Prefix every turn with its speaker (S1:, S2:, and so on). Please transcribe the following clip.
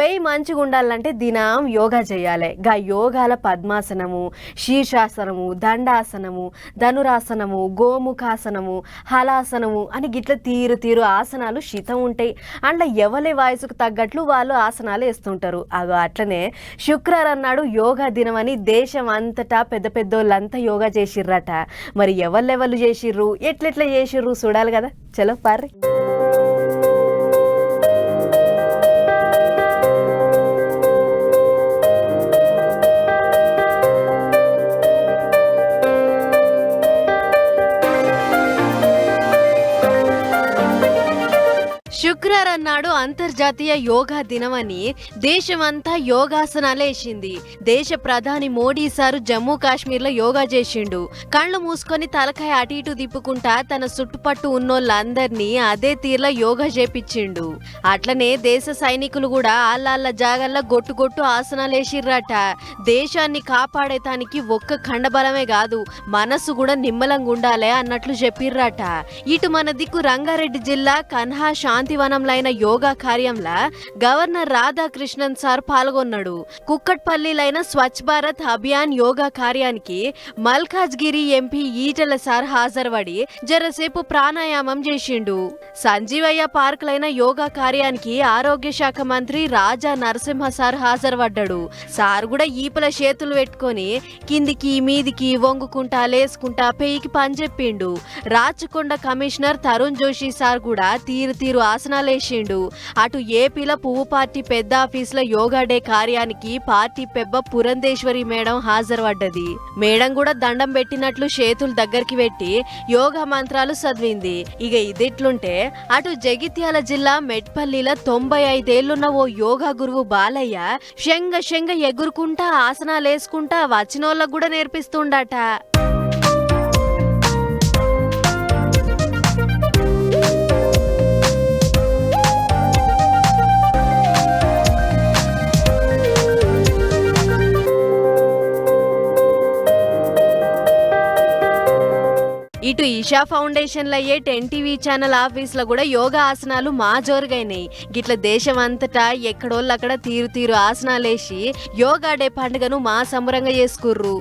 S1: పెయి మంచిగా ఉండాలంటే దినం యోగా చేయాలి. గా యోగాల పద్మాసనము, శీర్షాసనము, దండాసనము, ధనురాసనము, గోముఖాసనము, హలాసనము అని గిట్ల తీరు ఆసనాలు శితం ఉంటాయి. అండ్ల ఎవరి వయసుకు తగ్గట్లు వాళ్ళు ఆసనాలు వేస్తుంటారు. అగో అట్లనే శుక్రవారం నాడు యోగా దినం అని దేశం అంతటా పెద్ద పెద్దోళ్ళంతా యోగా చేసిర్రట. మరి ఎవరు చేసిర్రు, ఎట్లెట్లా చేసిర్రు చూడాలి కదా. చలో పార్రి. శుక్రవారం నాడు అంతర్జాతీయ యోగా దినమని దేశమంతా యోగాసనాలు వేసింది. దేశ ప్రధాని మోడీ సారు జమ్మూ కాశ్మీర్ లో యోగా చేసిండు. కళ్ళు మూసుకొని తలకాయ అటు ఇటు తిప్పుకుంటా తన చుట్టుపట్టు ఉన్నోళ్ళందరినీ అదే తీరులో యోగా చేపించిండు. అట్లనే దేశ సైనికులు కూడా ఆళ్ళ జాగల్లో గొట్టు ఆసనాలు వేసిర్రట. దేశాన్ని కాపాడేతానికి ఒక్క ఖండబలమే కాదు, మనసు కూడా నిమ్మలంగా ఉండాలి అన్నట్లు చెప్పిర్రట. ఇటు మన దిక్కు రంగారెడ్డి జిల్లా కన్హా శాంతివనంలో యోగా కార్యంలో గవర్నర్ రాధాకృష్ణన్ సార్ పాల్గొన్నాడు. కుక్కట్పల్లిలైన స్వచ్ఛ భారత్ అభియాన్ యోగా కార్యానికి మల్కాజ్గిరి ఎంపీ ఈటెల సార్ హాజరుపడి జరసేపు ప్రాణాయామం చేసిండు. సంజీవయ్య పార్కులైన యోగా కార్యానికి ఆరోగ్య శాఖ మంత్రి రాజా నరసింహ సార్ హాజరుపడ్డాడు. సార్ కూడా ఈపల చేతులు పెట్టుకొని కిందికి మీదికి వంగుకుంటా లేసుకుంటా పెయికి పనిచెప్పిండు. రాచకొండ కమిషనర్ తరుణ్ జోషి సార్ కూడా తీరు ఆసనాలు వేసిండు. అటు ఏపీలో పువ్వు పార్టీ పెద్ద ఆఫీసులో యోగా డే కార్యానికి పార్టీ పెబ్బ పురంధేశ్వరి మేడం హాజరుపడ్డది. మేడం కూడా దండం పెట్టినట్లు చేతులు దగ్గరికి పెట్టి యోగా మంత్రాలు చదివింది. ఇక ఇదిట్లుంటే అటు జగిత్యాల జిల్లా మెట్పల్లిలో 95 ఏళ్లున్న ఓ యోగా గురువు బాలయ్య శంగ ఎగురుకుంటా ఆసనాలు వేసుకుంటా వచ్చినోళ్ళకు కూడా నేర్పిస్తుండట. ఇటు ఈషా ఫౌండేషన్లో అయ్యే 10 టీవీ ఛానల్ ఆఫీస్లో కూడా యోగా ఆసనాలు మా జోరుగైనాయి. గిట్ల దేశం అంతటా ఎక్కడోళ్ళు అక్కడ తీరు ఆసనాలు వేసి యోగా డే పండుగను మా సంబరంగా చేసుకుర్రు.